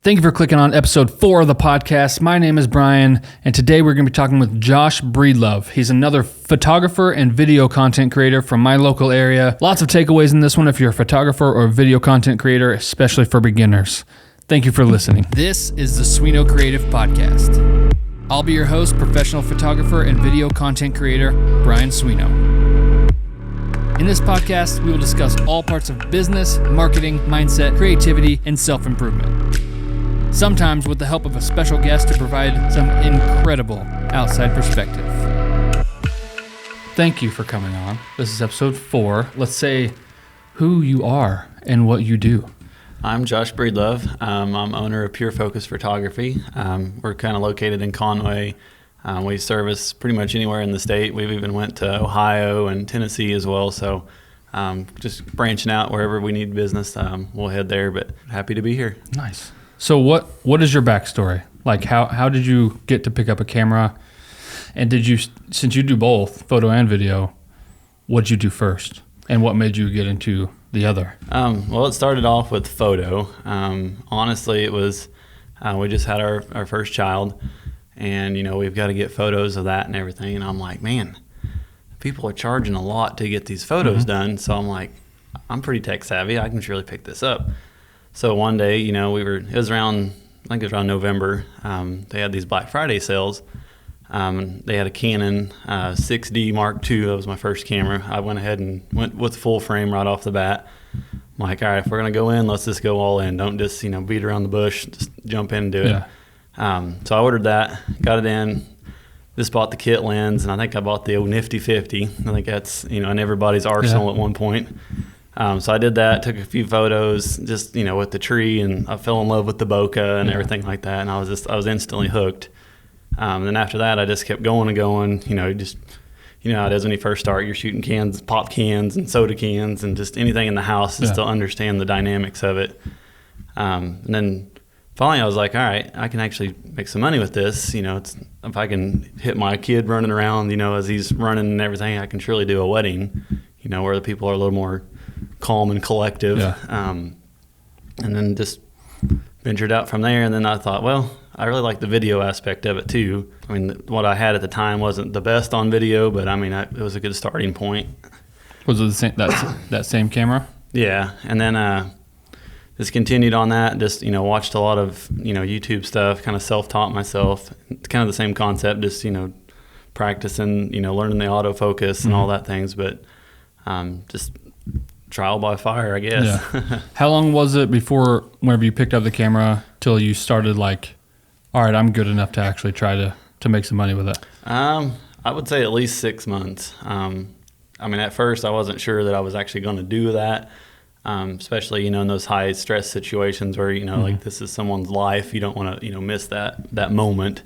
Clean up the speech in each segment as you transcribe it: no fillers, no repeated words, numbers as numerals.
Thank you for clicking on episode 4 of the podcast. My name is Brian, and today we're going to be talking with Josh Breedlove. He's another photographer and video content creator from my local area. Lots of takeaways in this one if you're a photographer or video content creator, especially for beginners. Thank you for listening. This is the Sweno Creative Podcast. I'll be your host, professional photographer and video content creator, Brian Sweno. In this podcast, we will discuss all parts of business, marketing, mindset, creativity, and self-improvement. Sometimes with the help of a special guest to provide some incredible outside perspective. Thank you for coming on. This is episode 4. Let's say who you are and what you do. I'm Josh Breedlove. I'm owner of Pure Focus Photography. We're kind of located in Conway. We service pretty much anywhere in the state. We've even went to Ohio and Tennessee as well. So just branching out wherever we need business, we'll head there, but happy to be here. Nice. So what is your backstory? Like how did you get to pick up a camera? And since you do both photo and video, what'd you do first? And what made you get into the other? Well, it started off with photo. Honestly, it was, we just had our first child, and we've got to get photos of that and everything. And I'm like, man, people are charging a lot to get these photos done. So I'm like, I'm pretty tech savvy. I can surely pick this up. So one day, it was around November. They had these Black Friday sales. They had a Canon 6D Mark II. That was my first camera. I went ahead and went with full frame right off the bat. I'm like, all right, if we're going to go in, let's just go all in. Don't just, beat around the bush. Just jump in and do it. Yeah. So I ordered that, got it in, just bought the kit lens, and I think I bought the old Nifty 50. I think that's, in everybody's arsenal at one point. So I did that, took a few photos, just, with the tree, and I fell in love with the bokeh and everything like that, and I was instantly hooked. Then after that, I just kept going and going, just, how it is when you first start, you're shooting cans, pop cans and soda cans and just anything in the house just to understand the dynamics of it. And then finally I was like, all right, I can actually make some money with this. If I can hit my kid running around, as he's running and everything, I can surely do a wedding, where the people are a little more calm and collective. Yeah. And then just ventured out from there. And then I thought, well, I really like the video aspect of it too. I mean, what I had at the time wasn't the best on video, but I mean, it was a good starting point. Was it the same, that same camera? Yeah. And then just continued on that, just, watched a lot of, YouTube stuff, kind of self-taught myself. It's kind of the same concept, just, practicing, learning the autofocus and all that things, but just trial by fire, I guess. Yeah. How long was it before, whenever you picked up the camera, till you started like, all right, I'm good enough to actually try to make some money with it? I would say at least 6 months. At first I wasn't sure that I was actually going to do that, especially, in those high stress situations where, like this is someone's life. You don't want to, miss that moment.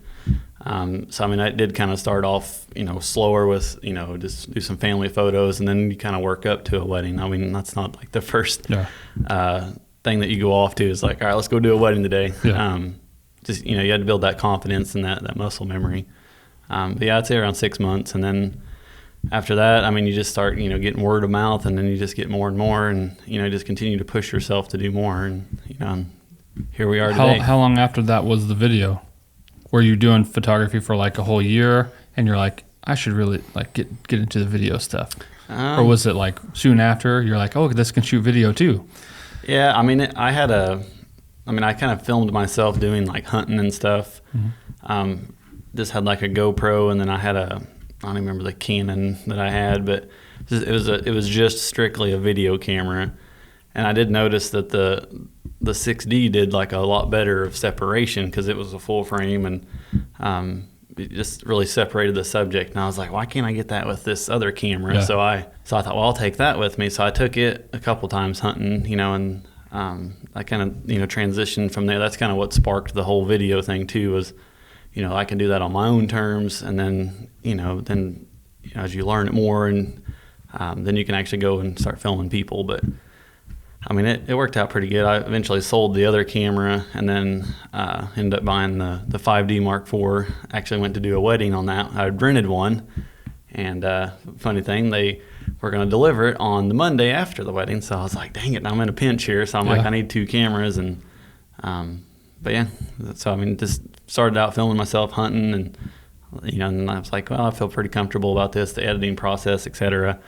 I did kind of start off, slower with, just do some family photos, and then you kind of work up to a wedding. I mean, that's not like the first thing that you go off to is like, all right, let's go do a wedding today. Yeah. Just, you had to build that confidence and that muscle memory. But yeah, I'd say around 6 months. And then after that, you just start, getting word of mouth, and then you just get more and more, and, just continue to push yourself to do more. And, here we are today. How long after that was the video? Were you doing photography for like a whole year and you're like, I should really like get into the video stuff? Or was it like soon after you're like, oh, this can shoot video too? Yeah. I kind of filmed myself doing like hunting and stuff. Just had like a GoPro, and then I had I don't even remember the Canon that I had, but it was just strictly a video camera. And I did notice that the 6D did like a lot better of separation because it was a full frame, and it just really separated the subject. And I was like, why can't I get that with this other camera? Yeah. So I thought, well, I'll take that with me. So I took it a couple times hunting, and I kind of, transitioned from there. That's kind of what sparked the whole video thing too, was, I can do that on my own terms. And then, as you learn it more, and then you can actually go and start filming people. But it worked out pretty good. I eventually sold the other camera, and then ended up buying the 5D Mark IV. Actually went to do a wedding on that. I rented one, and funny thing, they were going to deliver it on the Monday after the wedding. So I was like, dang it, I'm in a pinch here. So I'm like, I need 2 cameras, and but yeah, so I mean, just started out filming myself hunting, and and I was like, well, I feel pretty comfortable about this, the editing process, etc.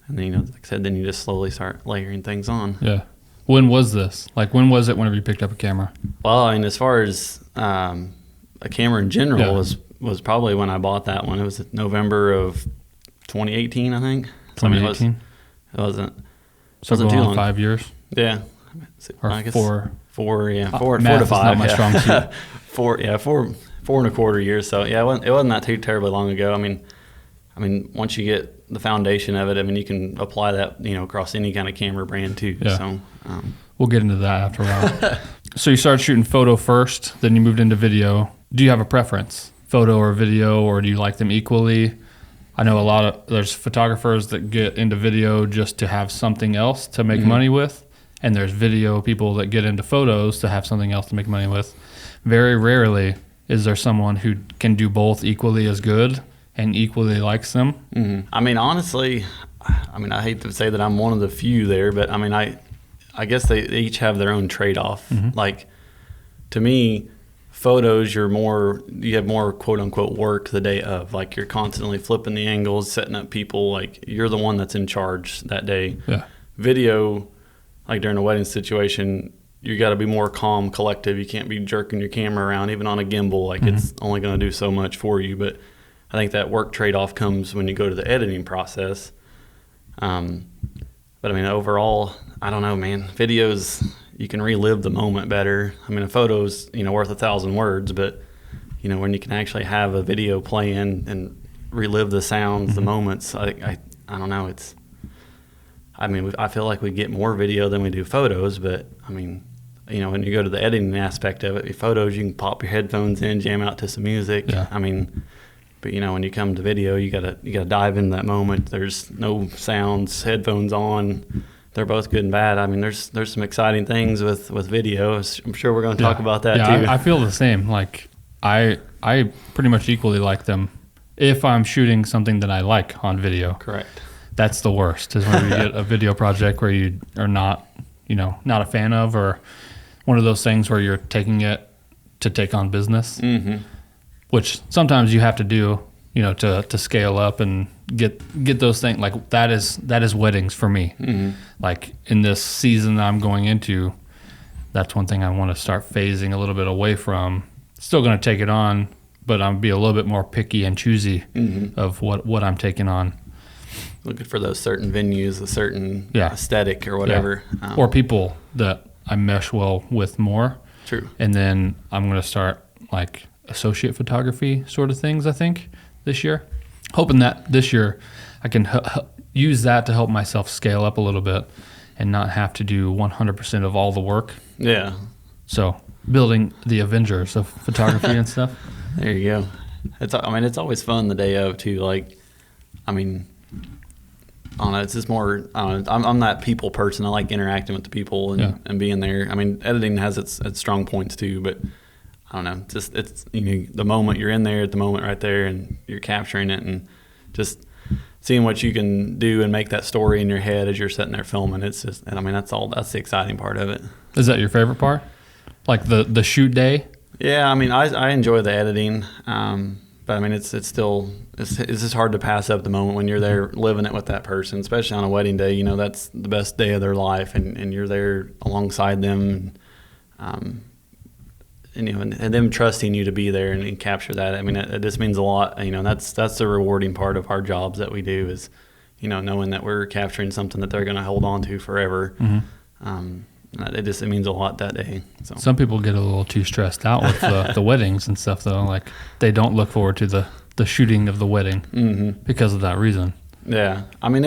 And then like I said, then you just slowly start layering things on. Yeah. When was this? Like, when was it whenever you picked up a camera? Well, I mean, as far as a camera in general was probably when I bought that one. It was November of 2018, I think. 2018? It wasn't So too long. 5 years? Yeah. Or I guess four? Four to math five. Is not my strong suit. Four and a quarter years. So yeah, it wasn't that too terribly long ago. I mean, once you get the foundation of it, I mean, you can apply that, across any kind of camera brand too. Yeah. So we'll get into that after a while. So you started shooting photo first, then you moved into video. Do you have a preference, photo or video, or do you like them equally? I know there's photographers that get into video just to have something else to make money with, and there's video people that get into photos to have something else to make money with. Very rarely is there someone who can do both equally as good and equally likes them. Mm-hmm. I mean, honestly, I hate to say that I'm one of the few there, but I mean, I guess they each have their own trade-off. Like, to me, photos, you have more quote unquote work the day of. Like, you're constantly flipping the angles, setting up people. Like, you're the one that's in charge that day. Yeah. Video, like during a wedding situation, you got to be more calm, collective. You can't be jerking your camera around, even on a gimbal. Like, it's only going to do so much for you. But I think that work trade-off comes when you go to the editing process. But I mean, overall, I don't know, man. Videos, you can relive the moment better. I mean, a photo's, worth 1,000 words, but, when you can actually have a video play in and relive the sounds, the moments, I don't know. I feel like we get more video than we do photos, but I mean, when you go to the editing aspect of it, your photos, you can pop your headphones in, jam out to some music. Yeah. I mean, but when you come to video, you gotta dive into that moment. There's no sounds, headphones on. They're both good and bad. I mean, there's some exciting things with video. I'm sure we're going to talk about that too. I feel the same. Like, I pretty much equally like them if I'm shooting something that I like on video. Correct. That's the worst, is when you get a video project where you are not a fan of, or one of those things where you're taking it to take on business, which sometimes you have to do, to scale up and get those things. Like, that is weddings for me. Like, in this season I'm going into, that's one thing I want to start phasing a little bit away from. Still going to take it on, but I'm be a little bit more picky and choosy of what I'm taking on. Looking for those certain venues, a certain aesthetic or whatever. Yeah. Or people that I mesh well with more. True. And then I'm going to start, like, associate photography sort of things, I think, this year. Hoping that this year I can use that to help myself scale up a little bit and not have to do 100% of all the work. Yeah. So, building the Avengers of photography and stuff. There you go. It's always fun the day of too. Like, I mean, I don't know, it's just more, I'm that people person. I like interacting with the people and being there. I mean, editing has its strong points too, but I don't know, just it's the moment you're in there, at the moment right there, and you're capturing it, and just seeing what you can do and make that story in your head as you're sitting there filming. It's just, and I mean, that's the exciting part of it. Is that your favorite part? Like the shoot day? Yeah, I mean, I enjoy the editing, but I mean, it's just hard to pass up the moment when you're there living it with that person, especially on a wedding day. That's the best day of their life, and you're there alongside them, and them trusting you to be there and capture that. I mean, it just means a lot. That's the rewarding part of our jobs that we do is, knowing that we're capturing something that they're going to hold on to forever. It means a lot that day. So. Some people get a little too stressed out with the weddings and stuff, though. Like, they don't look forward to the shooting of the wedding because of that reason. Yeah, I mean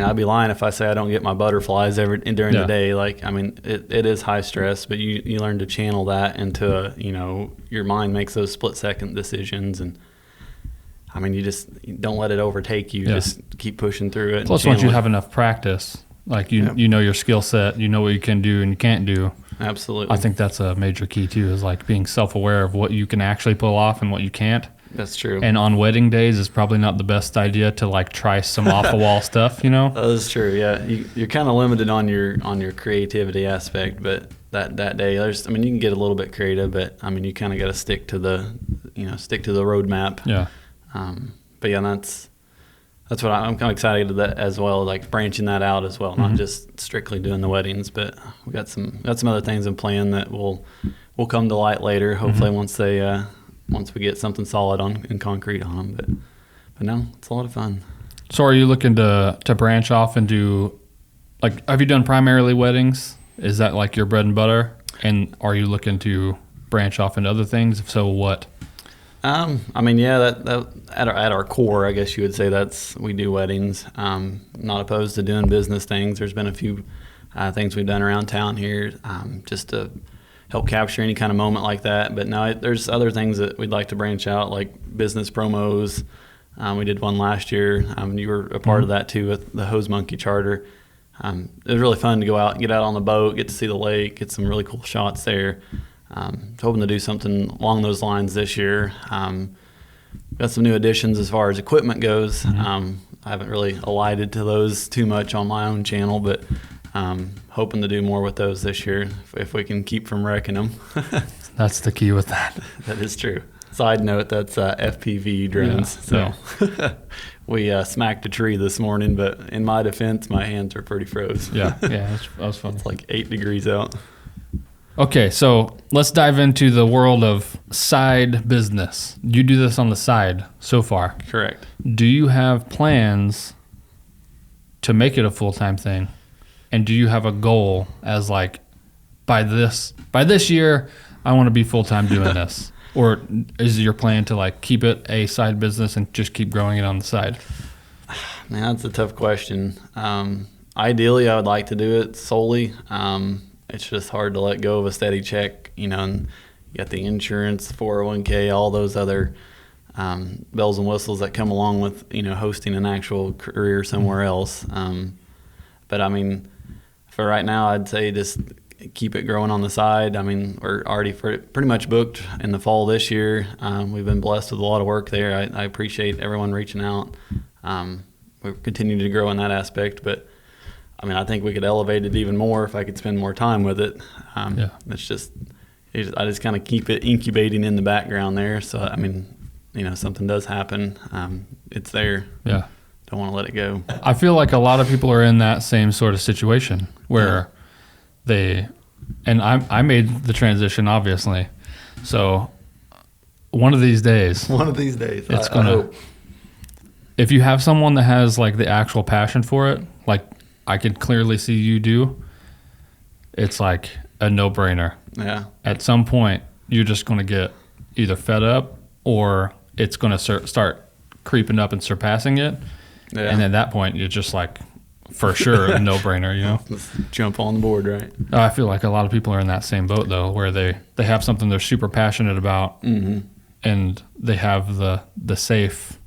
I'd be lying if I say I don't get my butterflies during the day. Like, I mean, it is high stress, but you learn to channel that into your mind makes those split second decisions, and I mean, you don't let it overtake you. Just keep pushing through it. Plus, once you have enough practice, like you know your skill set, you know what you can do and you can't do. Absolutely. I think that's a major key too, is like being self-aware of what you can actually pull off and what you can't. That's true. And on wedding days, it's probably not the best idea to like try some off the wall stuff. That is true. Yeah, you're kind of limited on your creativity aspect, but that day. You can get a little bit creative, but I mean, you kind of got to stick to the roadmap. Yeah. But yeah, that's what I'm kind of excited to that as well, like branching that out as well, not just strictly doing the weddings, but we got some other things in plan that will come to light later. Hopefully, once we get something solid in concrete on them. But no, it's a lot of fun. So, are you looking to branch off and do, like, have you done primarily weddings? Is that like your bread and butter? And are you looking to branch off into other things? If so, what? That at our core, I guess you would say we do weddings. Not opposed to doing business things. There's been a few things we've done around town here, just to help capture any kind of moment like that. But no, there's other things that we'd like to branch out, like business promos. We did one last year. You were a part of that too with the Hose Monkey Charter. It was really fun to go out and get out on the boat, get to see the lake, get some really cool shots there. Hoping to do something along those lines this year. Got some new additions as far as equipment goes. I haven't really alighted to those too much on my own channel, but hoping to do more with those this year if we can keep from wrecking them. That's the key with that. That is true. Side note, that's FPV drones. We smacked a tree this morning, but in my defense, my hands are pretty froze. Yeah, that was fun. It's like 8 degrees out. Okay, so let's dive into the world of side business. You do this on the side so far. Correct. Do you have plans to make it a full-time thing? And do you have a goal as like, by this year, I want to be full-time doing this? Or is your plan to like keep it a side business and just keep growing it on the side? Man, that's a tough question. Ideally, I would like to do it solely. It's just hard to let go of a steady check, and you got the insurance, 401k, all those other bells and whistles that come along with, hosting an actual career somewhere else. But I mean, for right now, I'd say just keep it growing on the side. I mean, we're already pretty much booked in the fall this year. We've been blessed with a lot of work there. I appreciate everyone reaching out. We're continuing to grow in that aspect, but I mean, I think we could elevate it even more if I could spend more time with it. It's just, I just kind of keep it incubating in the background there. So, I mean, something does happen, it's there. Yeah. Don't want to let it go. I feel like a lot of people are in that same sort of situation where I made the transition, obviously. So one of these days, it's going to, if you have someone that has like the actual passion for it, like I could clearly see you do, it's like a no-brainer. Yeah. At some point, you're just going to get either fed up or it's going to start creeping up and surpassing it. Yeah. And at that point, you're just like, for sure, a no-brainer, Let's jump on the board, right? I feel like a lot of people are in that same boat, though, where they have something they're super passionate about, and they have the safe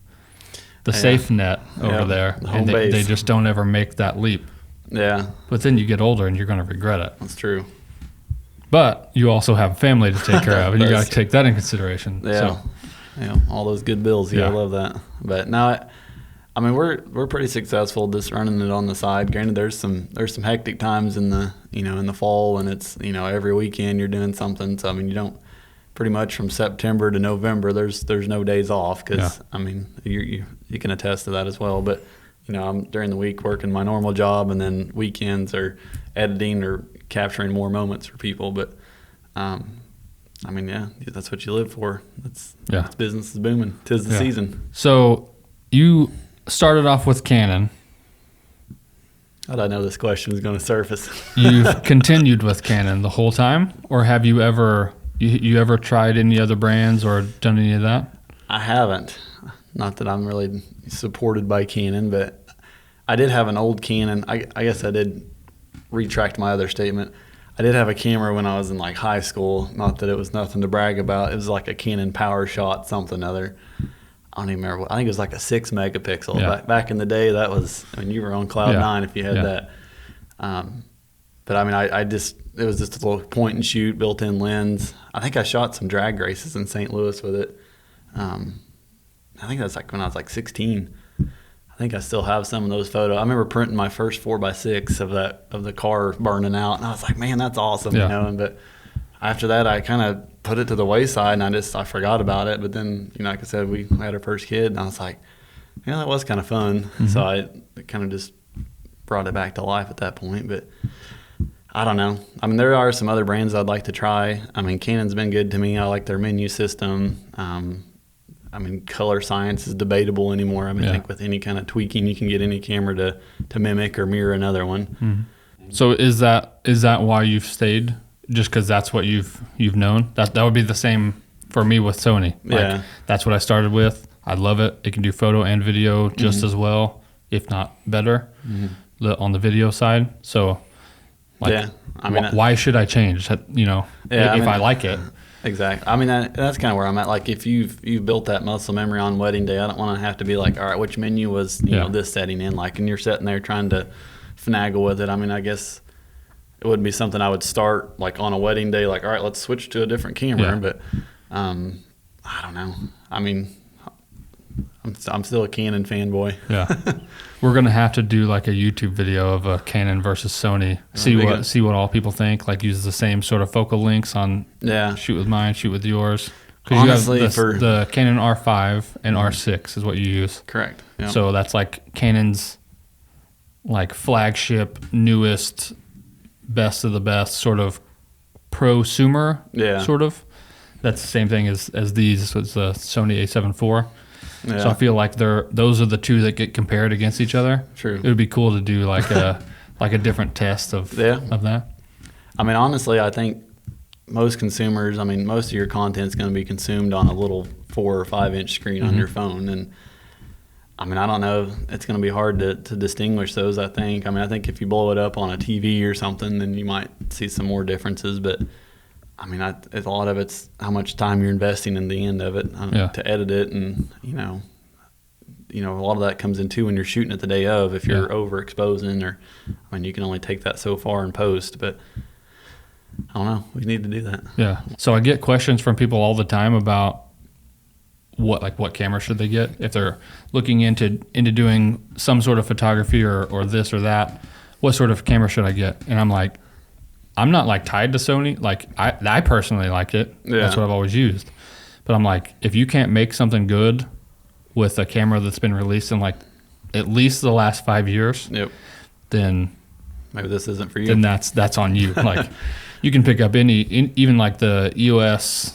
net over there, and they just don't ever make that leap. Yeah. But then you get older and you're going to regret it. That's true. But you also have a family to take care of, and you got to take that in consideration. Yeah. So. All those good bills. I love that. But now, I mean, we're pretty successful just running it on the side. Granted, there's some hectic times in the in the fall, and it's every weekend you're doing something. So I mean, you don't pretty much from September to November. There's no days off because I mean you can attest to that as well. But I'm during the week working my normal job, and then weekends are editing or capturing more moments for people. But I mean, that's what you live for. It's business is booming. 'Tis the season. So you started off with Canon. How did I know this question was going to surface? You've continued with Canon the whole time, or have you ever tried any other brands or done any of that? I haven't. Not that I'm really supported by Canon, but I did have an old Canon. I guess I did retract my other statement. I did have a camera when I was in like high school. Not that it was nothing to brag about. It was like a Canon PowerShot something other. I don't even remember. I think it was like a 6 megapixel. Yeah. Back in the day, that was, I mean, you were on cloud 9 if you had that. But I mean, it was just a little point and shoot built-in lens. I think I shot some drag races in St. Louis with it. I think that's like when I was like 16. I think I still have some of those photos. I remember printing my first 4x6 of the car burning out, and I was like, man, that's awesome, you know. But after that, I kind of put it to the wayside, and I forgot about it. But then, you know, like I said, we had our first kid, and I was like, yeah, that was kind of fun. Mm-hmm. So I kind of just brought it back to life at that point. But I don't know. I mean, there are some other brands I'd like to try. I mean, Canon's been good to me. I like their menu system. I mean, color science is debatable anymore. I mean, I think with any kind of tweaking, you can get any camera to mimic or mirror another one. Mm-hmm. So is that why you've stayed? Just because that's what you've known? That would be the same for me with Sony. Like, that's what I started with. I love it. It can do photo and video just as well, if not better, on the video side. So, like, I mean, why should I change? You know, if I like it. Exactly. I mean, that's kind of where I'm at. Like, if you've built that muscle memory on wedding day, I don't want to have to be like, all right, which menu was you know this setting in? Like, and you're sitting there trying to finagle with it. I mean, I guess it wouldn't be something I would start like on a wedding day. Like, all right, let's switch to a different camera. Yeah. But I don't know. I mean, I'm still a Canon fanboy. Yeah. We're gonna have to do like a YouTube video of a Canon versus Sony. See what all people think. Like, use the same sort of focal lengths on shoot with mine, shoot with yours. Because you have the Canon R5 and R6 is what you use. Correct. Yep. So that's like Canon's like flagship, newest, best of the best sort of prosumer. Yeah. Sort of. That's the same thing as these. So it's the Sony A7 IV. Yeah. So I feel like those are the two that get compared against each other. True. It would be cool to do like a different test of that. I mean, honestly, I think most consumers, I mean, most of your content is going to be consumed on a little 4 or 5 inch screen on your phone. And I mean, I don't know. It's going to be hard to distinguish those, I think. I mean, I think if you blow it up on a TV or something, then you might see some more differences. But I mean, a lot of it's how much time you're investing in the end of it to edit it, and you know, a lot of that comes in too when you're shooting it the day of. If you're overexposing, or I mean, you can only take that so far in post. But I don't know. We need to do that. Yeah. So I get questions from people all the time about what camera should they get if they're looking into doing some sort of photography or this or that. What sort of camera should I get? And I'm like, I'm not like tied to Sony. Like I personally like it. Yeah. That's what I've always used. But I'm like, if you can't make something good with a camera that's been released in like at least the last 5 years, then maybe this isn't for you. Then that's on you. Like, you can pick up even like the EOS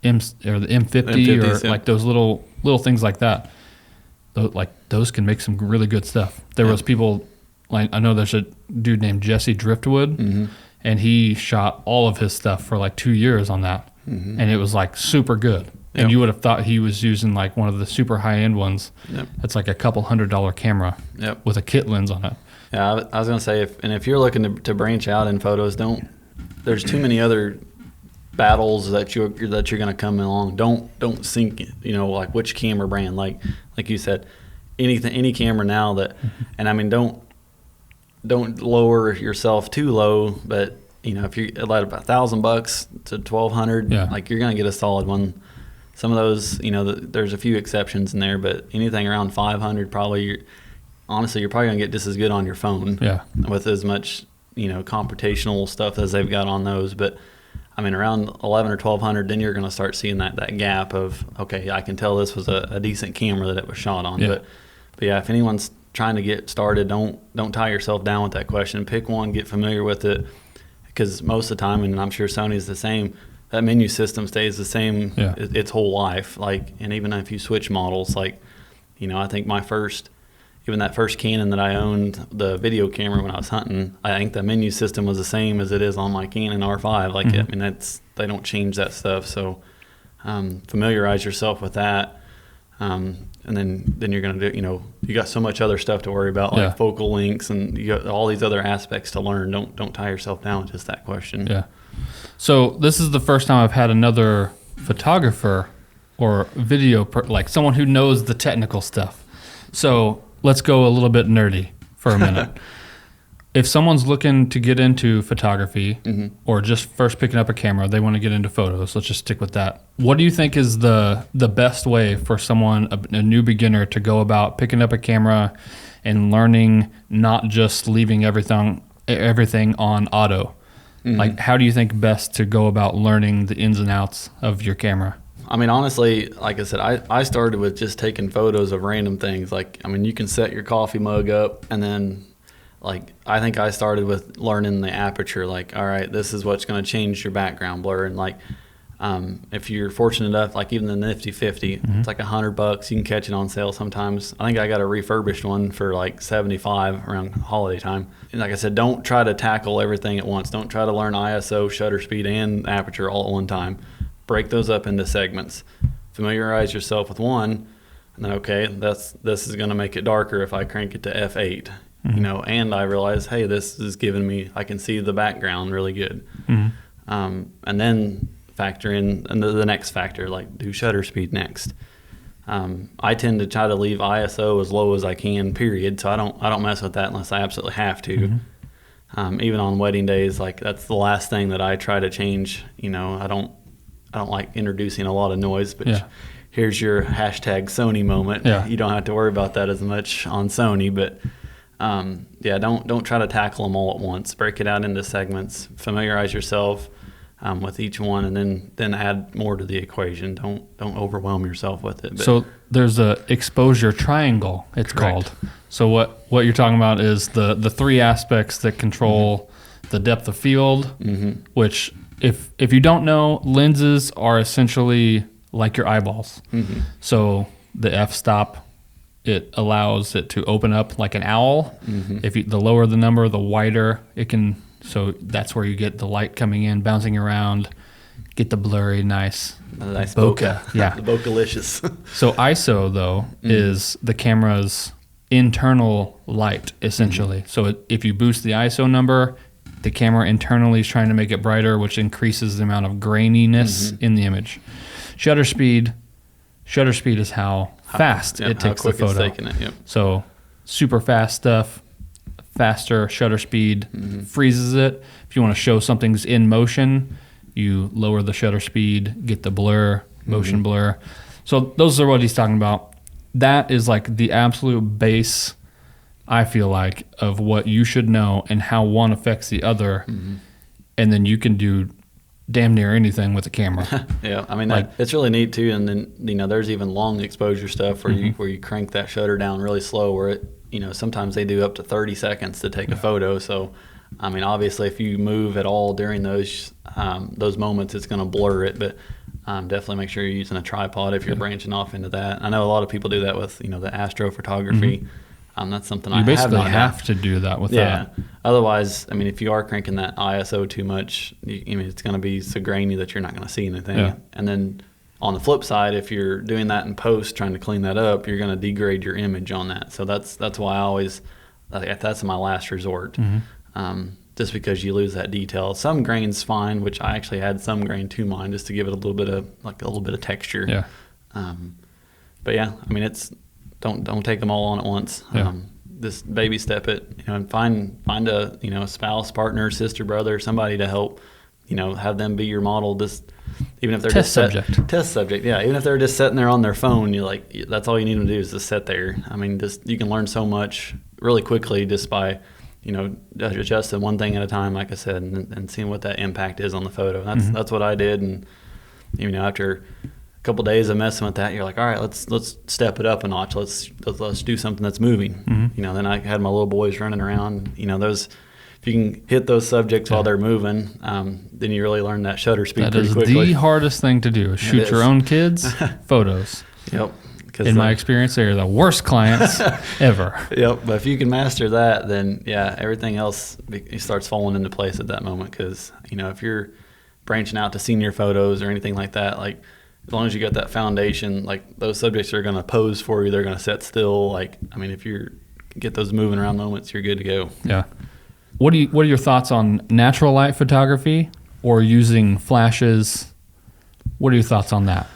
M or the M50 or like those little things like that. Those can make some really good stuff. There was people, like, I know there's a dude named Jesse Driftwood, and he shot all of his stuff for like 2 years on that, and it was like super good. And you would have thought he was using like one of the super high end ones. That's like a couple $100 camera with a kit lens on it. Yeah, I was gonna say, if you're looking to branch out in photos, there's too many other battles that you're gonna come along. Don't sink, like which camera brand, like you said, any camera now that, and I mean, don't lower yourself too low, but if you're at about $1,000 to $1,200, like, you're gonna get a solid one. Some of those, there's a few exceptions in there, but anything around 500, probably, honestly, you're probably gonna get just as good on your phone. Yeah. With as much, computational stuff as they've got on those. But I mean, around 11 or 1200, then you're gonna start seeing that gap of, okay, I can tell this was a decent camera that it was shot on. But yeah, if anyone's trying to get started, don't tie yourself down with that question. Pick one, get familiar with it, because most of the time, and I'm sure Sony's the same, that menu system stays the same its whole life. Like, and even if you switch models, like, I think that first Canon that I owned, the video camera when I was hunting, I think the menu system was the same as it is on my Canon R5. Like, I mean, they don't change that stuff. So familiarize yourself with that. And then you're going to do, you got so much other stuff to worry about, like focal lengths, and you got all these other aspects to learn. Don't tie yourself down with just that question. Yeah. So this is the first time I've had another photographer or video, like someone who knows the technical stuff. So let's go a little bit nerdy for a minute. if someone's looking to get into photography or just first picking up a camera, they want to get into photos. Let's just stick with that. What do you think is the best way for someone, a new beginner, to go about picking up a camera and learning, not just leaving everything on auto? Like, how do you think best to go about learning the ins and outs of your camera? I mean, honestly, like I said, I started with just taking photos of random things. Like, I mean, you can set your coffee mug up, and then, like, I think I started with learning the aperture. Like, all right, this is what's going to change your background blur. And, like, if you're fortunate enough, like even the Nifty 50, it's like $100. You can catch it on sale sometimes. I think I got a refurbished one for like 75 around holiday time. And like I said, don't try to tackle everything at once. Don't try to learn ISO, shutter speed, and aperture all at one time. Break those up into segments. Familiarize yourself with one, and then, okay, this is going to make it darker if I crank it to f8. You know, and I realize, hey, this is giving me, I can see the background really good. And then factor in the next factor, like do shutter speed next. I tend to try to leave ISO as low as I can, period. So I don't mess with that unless I absolutely have to. Even on wedding days, like that's the last thing that I try to change. You know, I don't like introducing a lot of noise, but here's your hashtag Sony moment. You don't have to worry about that as much on Sony, but don't try to tackle them all at once. Break it out into segments. Familiarize yourself with each one, and then add more to the equation. Don't overwhelm yourself with it. But so there's a exposure triangle, it's called. So what you're talking about is the three aspects that control the depth of field, which if you don't know, lenses are essentially like your eyeballs. So the f-stop, it allows it to open up like an owl. The lower the number, the wider it can. So that's where you get the light coming in, bouncing around, get the blurry, nice bokeh. Yeah, the bokeh-licious. So ISO, though, is the camera's internal light, essentially. So if you boost the ISO number, the camera internally is trying to make it brighter, which increases the amount of graininess in the image. Shutter speed is how fast it takes the photo. It's taking it, So super fast stuff. Faster shutter speed freezes it. If you want to show something's in motion, you lower the shutter speed, get the blur, motion blur. So those are what he's talking about. That is like the absolute base, I feel like, of what you should know and how one affects the other. And then you can do damn near anything with a camera. I mean, it's really neat too. And then, you know, there's even long exposure stuff where you crank that shutter down really slow, where it, you know, sometimes they do up to 30 seconds to take a photo. So, I mean, obviously, if you move at all during those moments, it's going to blur it. But definitely make sure you're using a tripod if you're branching off into that. I know a lot of people do that with, you know, the astrophotography. That's something you basically have to do that with that. Otherwise, I mean, if you are cranking that ISO too much, it's going to be so grainy that you're not going to see anything. And then on the flip side, if you're doing that in post, trying to clean that up, you're going to degrade your image on that. So that's why that's my last resort. Just because you lose that detail. Some grain's fine, which I actually had some grain to mine just to give it a little bit of texture. But yeah, I mean, don't take them all on at once. Just baby step it, you know, and find a, you know, a spouse, partner, sister, brother, somebody to help, you know, have them be your model. Just even if they're test subject. Yeah. Even if they're just sitting there on their phone, you're like, that's all you need them to do is just sit there. I mean, you can learn so much really quickly just by, you know, adjusting one thing at a time, like I said, and seeing what that impact is on the photo. That's what I did. And, you know, after a couple of days of messing with that, you're like, all right, let's step it up a notch. Let's do something that's moving. You know, then I had my little boys running around. You know, those, if you can hit those subjects while they're moving, then you really learn that shutter speed pretty quickly. That is the hardest thing to do, is shoot your own kids' photos. In my experience, they're the worst clients ever. But if you can master that, then everything else starts falling into place at that moment. Because, you know, if you're branching out to senior photos or anything like that, like, as long as you got that foundation, like, those subjects are going to pose for you. They're going to sit still. Like, I mean, if you get those moving around moments, you're good to go. What are your thoughts on natural light photography or using flashes? What are your thoughts on that?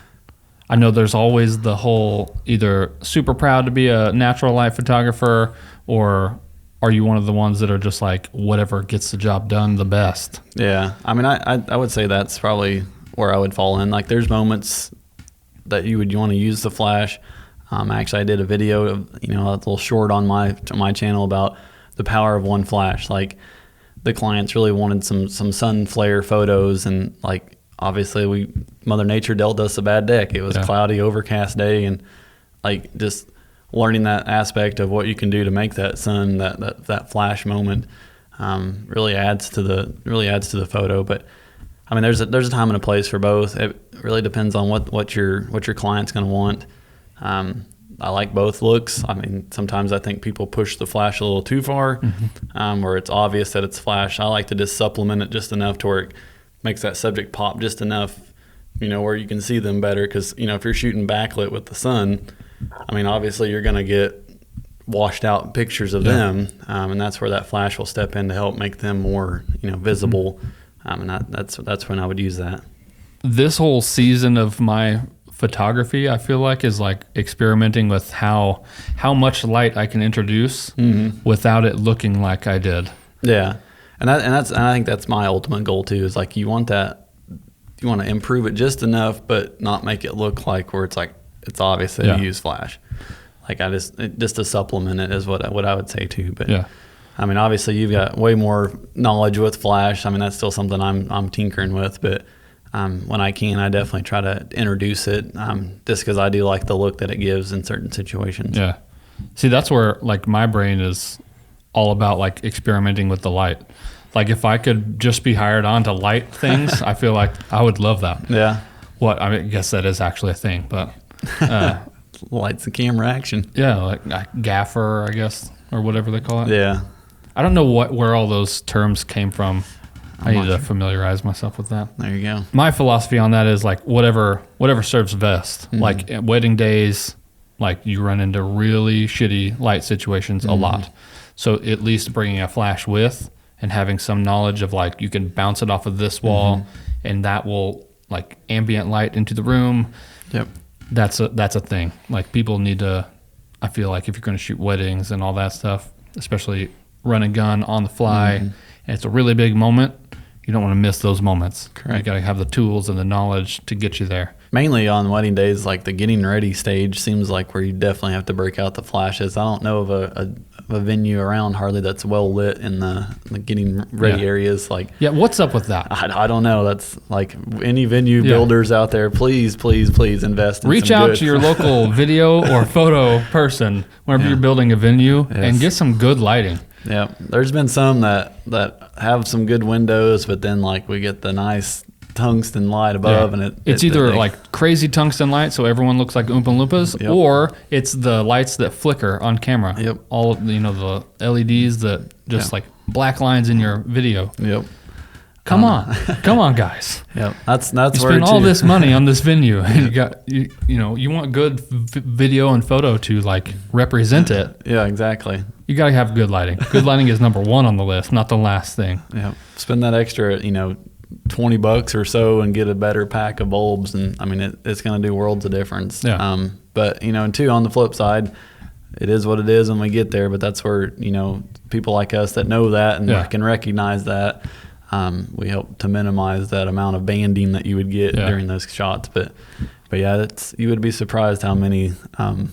I know there's always the whole either super proud to be a natural light photographer, or are you one of the ones that are just like whatever gets the job done the best? Yeah. I mean, I would say that's probably where I would fall in. Like there's moments that you want to use the flash. Actually, I did a video of, a little short on my channel about the power of one flash. Like the clients really wanted some sun flare photos, and like obviously Mother Nature dealt us a bad deck. It was a cloudy, overcast day, and like just learning that aspect of what you can do to make that sun, that flash moment, really adds to the photo. But I mean, there's a time and a place for both. It really depends on what your client's going to want. I like both looks. I mean, sometimes I think people push the flash a little too far, where it's obvious that it's flash. I like to just supplement it just enough to where it makes that subject pop just enough, where you can see them better. Because, if you're shooting backlit with the sun, I mean, obviously you're going to get washed out pictures of them, and that's where that flash will step in to help make them more, visible. And that's when I would use that. This whole season of my photography, I feel like, is like experimenting with how much light I can introduce without it looking like I did. Yeah, and I think that's my ultimate goal too. Is like you want to improve it just enough, but not make it look like where it's like it's obvious that you use flash. Like just to supplement it is what I would say too. But I mean, obviously you've got way more knowledge with flash. I mean, that's still something I'm tinkering with, but. When I can, I definitely try to introduce it, just because I do like the look that it gives in certain situations. Yeah. See, that's where like my brain is all about like experimenting with the light. Like if I could just be hired on to light things, I feel like I would love that. Yeah. I mean, I guess that is actually a thing, but lights the camera action. Yeah, like gaffer, I guess, or whatever they call it. Yeah. I don't know where all those terms came from. I need to familiarize myself with that. There you go. My philosophy on that is like whatever serves best. Like at wedding days, like you run into really shitty light situations a lot. So at least bringing a flash with and having some knowledge of like you can bounce it off of this wall and that will like ambient light into the room. Yep. That's a thing. Like people need to, I feel like if you're going to shoot weddings and all that stuff, especially run and gun on the fly, and it's a really big moment, you don't want to miss those moments. Correct. You got to have the tools and the knowledge to get you there. Mainly on wedding days, like the getting ready stage seems like where you definitely have to break out the flashes. I don't know of a venue around hardly that's well lit in the getting ready areas. Like, what's up with that? I don't know. That's like any venue builders out there, please invest in reach some out good. To your local video or photo person whenever you're building a venue and get some good lighting. Yeah, there's been some that have some good windows, but then like we get the nice tungsten light above, and it's either like crazy tungsten light, so everyone looks like Oompa Loompas, or it's the lights that flicker on camera. Yep. All the LEDs that just like black lines in your video. Yep. Come on, guys. Yep. That's you spend all this money on this venue. You got you want good video and photo to like represent it. Yeah, exactly. You got to have good lighting. Good lighting is number one on the list, not the last thing. Yeah. Spend that extra, $20 or so and get a better pack of bulbs, and I mean it's going to do worlds of difference. Yeah. But and two, on the flip side, it is what it is when we get there. But that's where people like us that know that and can recognize that. We help to minimize that amount of banding that you would get during those shots. But yeah, you would be surprised how many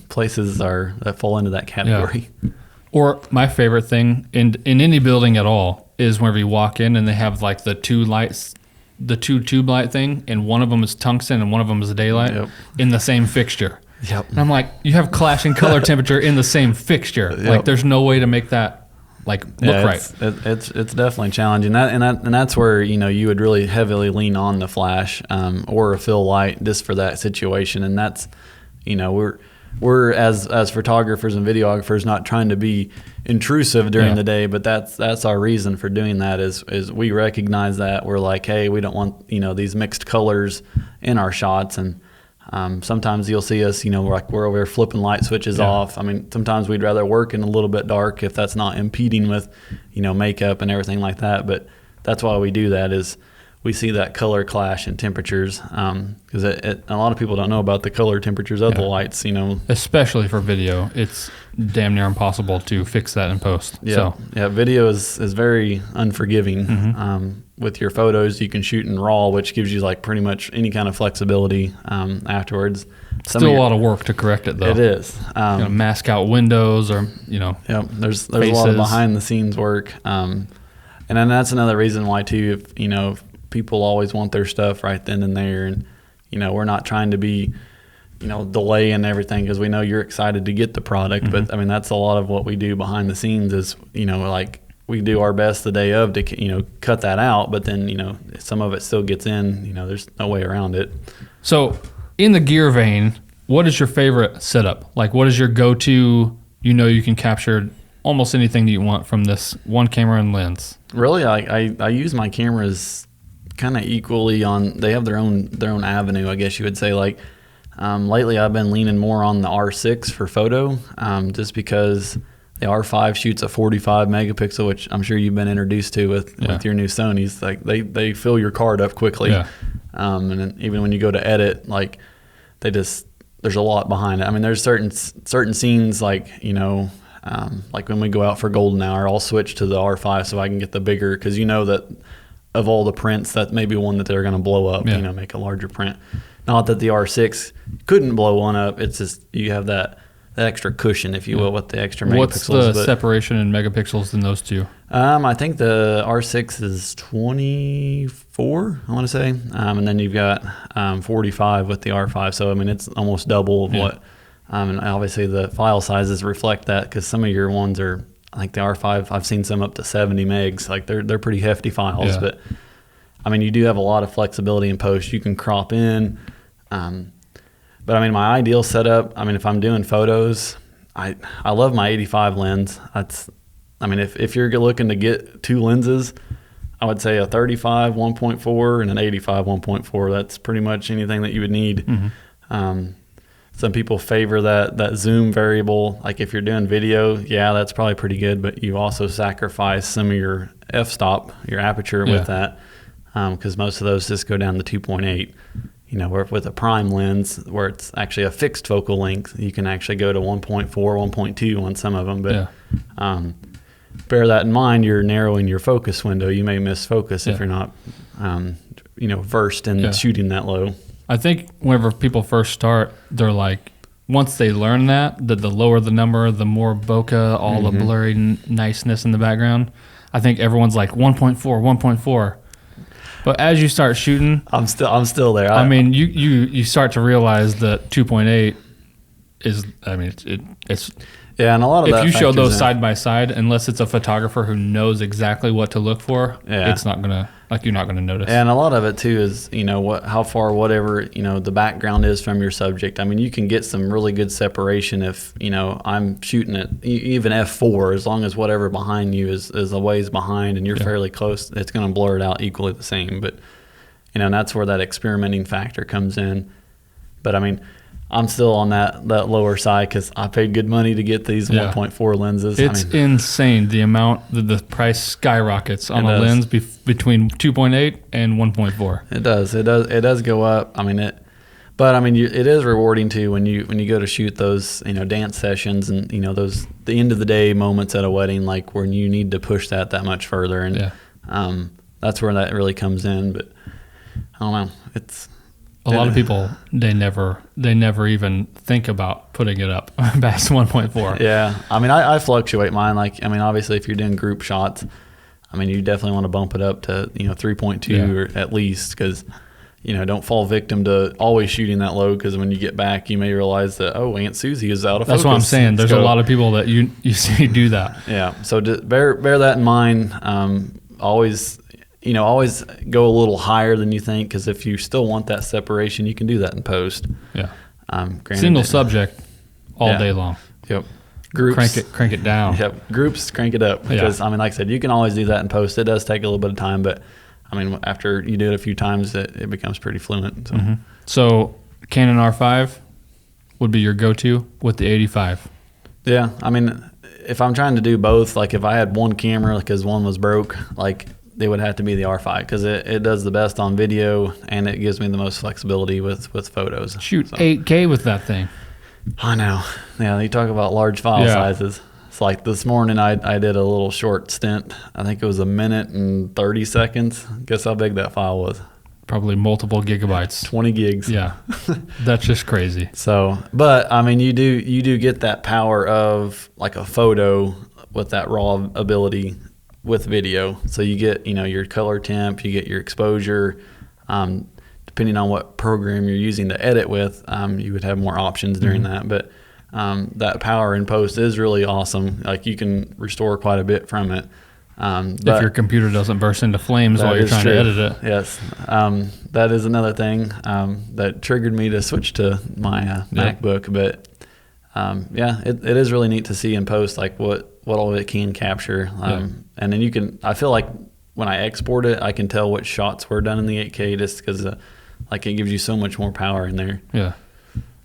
places that fall into that category. Yeah. Or my favorite thing in any building at all is whenever you walk in and they have like the two lights, the two tube light thing, and one of them is tungsten and one of them is daylight in the same fixture. Yep. And I'm like, you have clashing color temperature in the same fixture. Yep. Like there's no way to make that look right. It's definitely challenging. And that's where you would really heavily lean on the flash or a fill light just for that situation. And that's we're as photographers and videographers not trying to be intrusive during the day, but that's our reason for doing that is we recognize that we're like, hey, we don't want these mixed colors in our shots. And sometimes you'll see us we're over here flipping light switches off. I mean, sometimes we'd rather work in a little bit dark if that's not impeding with makeup and everything like that. But that's why we do that is we see that color clash in temperatures, because a lot of people don't know about the color temperatures of the lights, Especially for video, it's damn near impossible to fix that in post. Yeah, video is very unforgiving. With your photos, you can shoot in RAW, which gives you like pretty much any kind of flexibility afterwards. Still a lot of work to correct it, though. It is. Mask out windows or, there's faces. A lot of behind the scenes work. And then that's another reason why, too, if people always want their stuff right then and there. And, we're not trying to be, delaying everything, because we know you're excited to get the product. But, I mean, that's a lot of what we do behind the scenes is, like we do our best the day of to, cut that out. But then, some of it still gets in. There's no way around it. So in the gear vein, what is your favorite setup? Like, what is your go-to, you can capture almost anything that you want from this one camera and lens? Really, I use my cameras kind of equally on. They have their own avenue, I guess you would say. Like lately, I've been leaning more on the R6 for photo, just because the R5 shoots a 45 megapixel, which I'm sure you've been introduced to with your new Sonys. Like they fill your card up quickly, and then even when you go to edit, like there's a lot behind it. I mean, there's certain scenes like like when we go out for golden hour, I'll switch to the R5 so I can get the bigger, because that of all the prints, that may be one that they're going to blow up, make a larger print. Not that the R6 couldn't blow one up. It's just you have that extra cushion, if you will, with the extra megapixels. What's the separation in megapixels in those two? I think the R6 is 24, I want to say. And then you've got 45 with the R5. So, I mean, it's almost double of what. And obviously the file sizes reflect that, because some of your ones are, I think the R5, I've seen some up to 70 megs. Like they're pretty hefty files. But, I mean, you do have a lot of flexibility in post. You can crop in. But I mean, my ideal setup, I mean, if I'm doing photos, I love my 85 lens. If you're looking to get two lenses, I would say a 35 1.4 and an 85 1.4. That's pretty much anything that you would need. Some people favor that zoom variable. Like if you're doing video, that's probably pretty good, but you also sacrifice some of your f-stop, your aperture with that, because most of those just go down to 2.8. Where with a prime lens, where it's actually a fixed focal length, you can actually go to 1.4, 1.2 on some of them. But bear that in mind, you're narrowing your focus window. You may miss focus if you're not, versed in shooting that low. I think whenever people first start, they're like, once they learn that the lower the number, the more bokeh, all the blurry niceness in the background. I think everyone's like 1.4, 1.4. But as you start shooting, I'm still there. I mean, you start to realize that 2.8 is, I mean, it's and a lot of if that you show those in. side by side, unless it's a photographer who knows exactly what to look for, it's not gonna, like, you're not gonna notice. And a lot of it too is how far whatever the background is from your subject. I mean, you can get some really good separation if I'm shooting at even f4, as long as whatever behind you is a ways behind and you're fairly close, it's gonna blur it out equally the same. But and that's where that experimenting factor comes in. But I mean, I'm still on that lower side, because I paid good money to get these 1.4 lenses. It's insane the amount that the price skyrockets on a lens between 2.8 and 1.4. It does go up. I mean it is rewarding too when you go to shoot those dance sessions and those the end of the day moments at a wedding, like when you need to push that much further, and that's where that really comes in. But I don't know, it's. A lot of people, they never even think about putting it up past 1.4. Yeah. I mean, I fluctuate mine. Like, I mean, obviously if you're doing group shots, I mean, you definitely want to bump it up to, 3.2 or at least, because, don't fall victim to always shooting that low, because when you get back, you may realize that, Aunt Susie is out of focus. That's what I'm saying. There's a lot of people that you see do that. Yeah. So just bear that in mind. Always go a little higher than you think, because if you still want that separation, you can do that in post. Yeah. Single subject all day long. Yep. Groups. Crank it down. Yep. Groups, crank it up. Because, I mean, like I said, you can always do that in post. It does take a little bit of time, but, I mean, after you do it a few times, it becomes pretty fluent. So. So Canon R5 would be your go-to with the 85. Yeah. I mean, if I'm trying to do both, like if I had one camera because one was broke, like it would have to be the R5 because it does the best on video and it gives me the most flexibility with photos. Shoot 8K with that thing. I know. Yeah, you talk about large file sizes. It's like this morning I did a little short stint. I think it was 1 minute and 30 seconds. Guess how big that file was? Probably multiple gigabytes. 20 gigs. Yeah. That's just crazy. So, but I mean, you do get that power of like a photo with that raw ability with video. So you get, your color temp, you get your exposure. Depending on what program you're using to edit with, you would have more options during that. But that power in post is really awesome. Like you can restore quite a bit from it. If your computer doesn't burst into flames while you're trying to edit it. Yes. That is another thing that triggered me to switch to my MacBook. But it is really neat to see in post like what all of it can capture. And then I feel like when I export it, I can tell what shots were done in the 8K just because like it gives you so much more power in there. Yeah.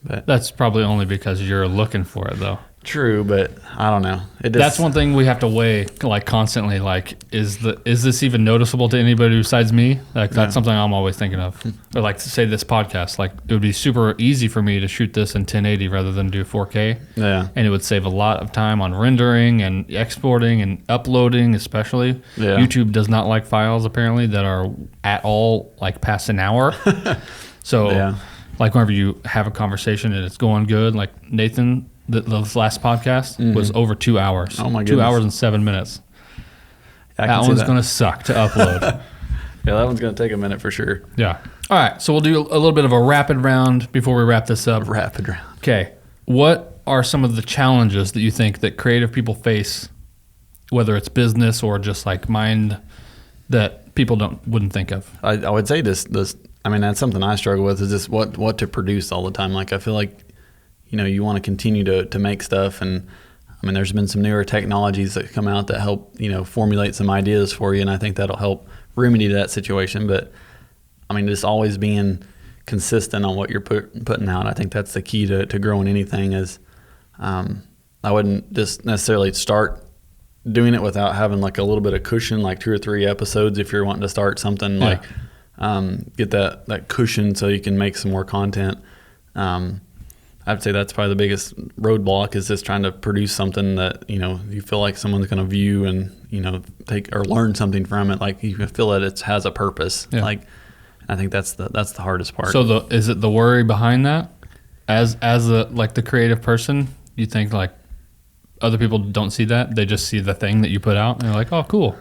But that's probably only because you're looking for it though. True, but I don't know. That's one thing we have to weigh like constantly. Like, is this even noticeable to anybody besides me? Like, that's something I'm always thinking of. Or like, say this podcast, like it would be super easy for me to shoot this in 1080 rather than do 4K. Yeah. And it would save a lot of time on rendering and exporting and uploading, especially. Yeah. YouTube does not like files apparently that are at all like past an hour. So, like whenever you have a conversation and it's going good, like Nathan. The last podcast was over 2 hours. Oh my goodness. 2 hours and 7 minutes. That one's going to suck to upload. Yeah, that one's going to take a minute for sure. Yeah. All right. So we'll do a little bit of a rapid round before we wrap this up. Rapid round. Okay. What are some of the challenges that you think that creative people face, whether it's business or just like mind, that people wouldn't think of? I would say this. I mean, that's something I struggle with is just what to produce all the time. Like I feel like you want to continue to make stuff. And I mean, there's been some newer technologies that come out that help, formulate some ideas for you. And I think that'll help remedy that situation. But I mean, just always being consistent on what you're putting out. I think that's the key to growing anything is, I wouldn't just necessarily start doing it without having like a little bit of cushion, like 2 or 3 episodes. If you're wanting to start something like, get that cushion so you can make some more content. I'd say that's probably the biggest roadblock is just trying to produce something that, you feel like someone's going to view and, take or learn something from it. Like you feel that it has a purpose. Yeah. Like, I think that's the hardest part. So is it the worry behind that as the creative person, you think like other people don't see that? They just see the thing that you put out and they're like, oh, cool.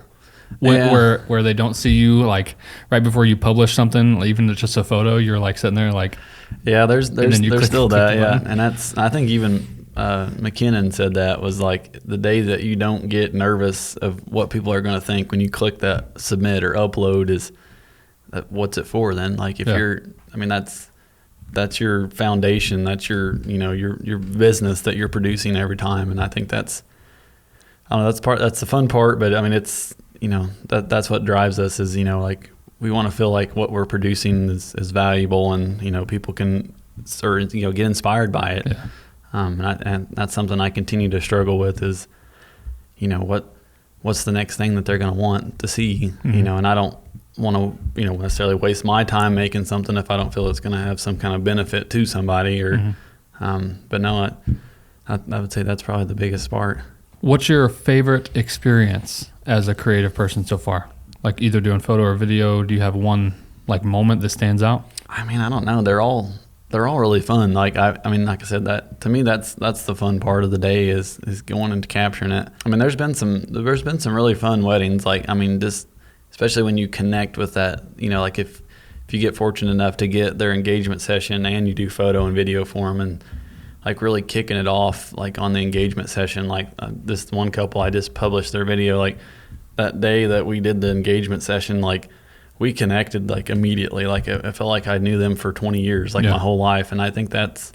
Where they don't see you like right before you publish something, even if it's just a photo, you're like sitting there like, there's still that. Yeah. And I think even McKinnon said that was like the day that you don't get nervous of what people are going to think when you click that submit or upload is what's it for then? Like if that's your foundation, that's your business that you're producing every time. And I think that's the fun part, but I mean, it's, that's what drives us is, like we want to feel like what we're producing is valuable and, people can get inspired by it. Yeah. And that's something I continue to struggle with is, what's the next thing that they're going to want to see, and I don't want to, necessarily waste my time making something if I don't feel it's going to have some kind of benefit to somebody or, but no, I would say that's probably the biggest part. What's your favorite experience as a creative person so far? Like either doing photo or video, do you have one like moment that stands out? I mean, I don't know. They're all really fun. Like I mean, like I said, that to me, that's the fun part of the day is going and capturing it. I mean, there's been some really fun weddings. Like, I mean, just especially when you connect with that, like if you get fortunate enough to get their engagement session and you do photo and video for them and like really kicking it off, like on the engagement session, like this one couple, I just published their video, like that day that we did the engagement session, like we connected like immediately. Like I felt like I knew them for 20 years, like my whole life. And I think that's,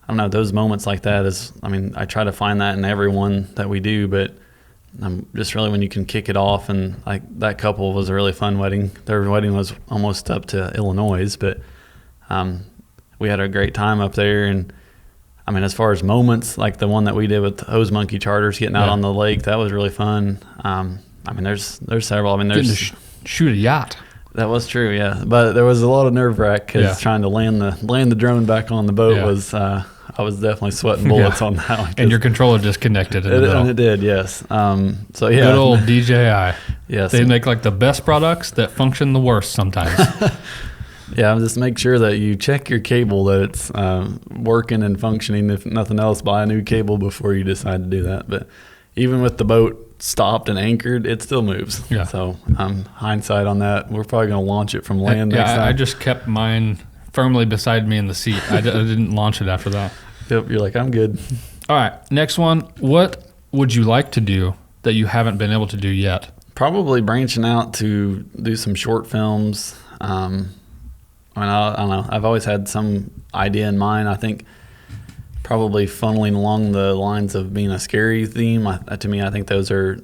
I don't know, those moments like that is, I mean, I try to find that in everyone that we do, but just really when you can kick it off. And like that couple was a really fun wedding. Their wedding was almost up to Illinois, but we had a great time up there. And I mean, as far as moments, like the one that we did with the Hose Monkey Charters getting out on the lake, that was really fun. I mean, there's several. I mean, Getting there's to shoot a yacht. that was true, yeah. But there was a lot of nerve wrack because trying to land the drone back on the boat was. I was definitely sweating bullets on that one. And your controller disconnected in the middle. And it did, yes. So yeah, good old DJI. Yes, they make like the best products that function the worst sometimes. Yeah, just make sure that you check your cable that it's working and functioning. If nothing else, buy a new cable before you decide to do that. But even with the boat stopped and anchored, it still moves. Yeah. So hindsight on that, we're probably going to launch it from land next time. I just kept mine firmly beside me in the seat. I didn't launch it after that. Yep, you're like, I'm good. All right, next one. What would you like to do that you haven't been able to do yet? Probably branching out to do some short films. I don't know. I've always had some idea in mind. I think probably funneling along the lines of being a scary theme. To me, I think those are,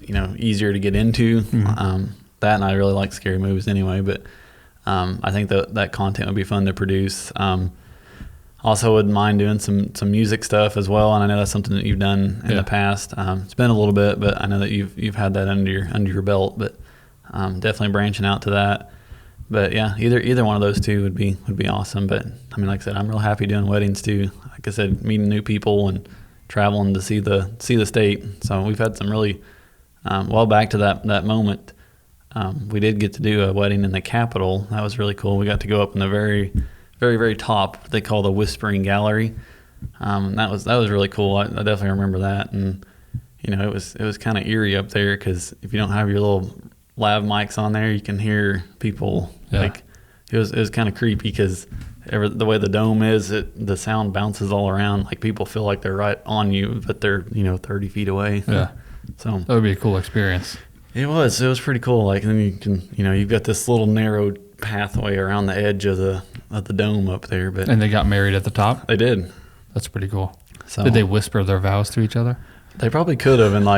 easier to get into. Mm-hmm. That, and I really like scary movies anyway. But I think that content would be fun to produce. Also, wouldn't mind doing some music stuff as well. And I know that's something that you've done in the past. It's been a little bit, but I know that you've had that under your belt. But definitely branching out to that. But yeah, either one of those two would be awesome. But I mean, like I said, I'm real happy doing weddings too. Like I said, meeting new people and traveling to see the state. So we've had some really back to that moment. We did get to do a wedding in the Capitol. That was really cool. We got to go up in the very, very, very top, what they call the Whispering Gallery. That was really cool. I definitely remember that. And it was kind of eerie up there because if you don't have your little lav mics on there, you can hear people. Like it was kind of creepy because the way the dome is, the sound bounces all around. Like people feel like they're right on you, but they're 30 feet away. Yeah, so that would be a cool experience. It was pretty cool. Like then you can you've got this little narrow pathway around the edge of the dome up there. But and they got married at the top. They did. That's pretty cool. So did they whisper their vows to each other? They probably could have, and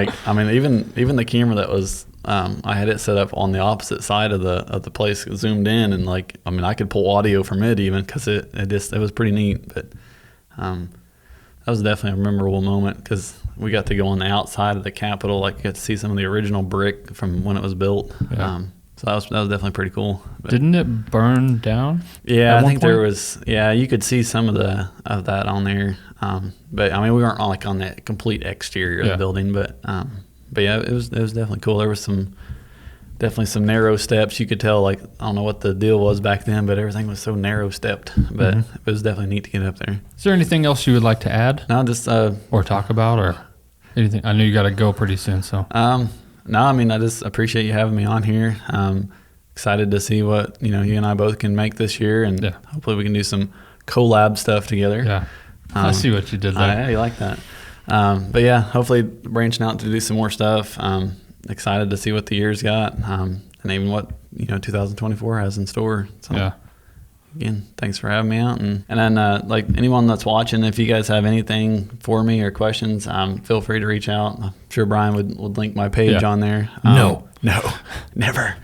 even the camera that was. I had it set up on the opposite side of the place, zoomed in, and I could pull audio from it even because it was pretty neat. But that was definitely a memorable moment because we got to go on the outside of the Capitol, you got to see some of the original brick from when it was built. Yeah. So that was definitely pretty cool. But didn't it burn down? Yeah, I think there was. Yeah, you could see some of that on there. But we weren't on the complete exterior of the building, but yeah, it was definitely cool. There was definitely some narrow steps. You could tell, I don't know what the deal was back then, but everything was so narrow stepped. But it was definitely neat to get up there. Is there anything else you would like to add? No, just or talk about or anything. I know you got to go pretty soon, so. No, I just appreciate you having me on here. Excited to see what you and I both can make this year, and hopefully we can do some collab stuff together. Yeah, I see what you did there. Yeah, you like that. But yeah, hopefully branching out to do some more stuff. Excited to see what the year's got, and even what 2024 has in store. So again, thanks for having me out, and then anyone that's watching, if you guys have anything for me or questions, feel free to reach out. I'm sure Brian would link my page on there. No, never.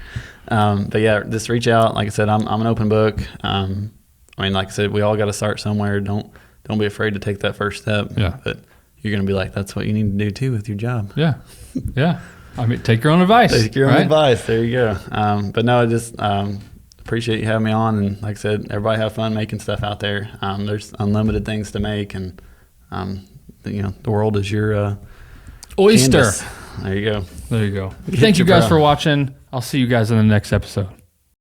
But yeah, just reach out. Like I said, I'm an open book. Like I said, we all got to start somewhere. Don't be afraid to take that first step. Yeah. But you're going to be like, that's what you need to do too with your job. Yeah. Yeah. Take your own advice. Take your own advice. There you go. But no, I just appreciate you having me on. And like I said, everybody have fun making stuff out there. There's unlimited things to make, and the world is your oyster. Canvas. There you go. Thank you guys for watching. I'll see you guys in the next episode.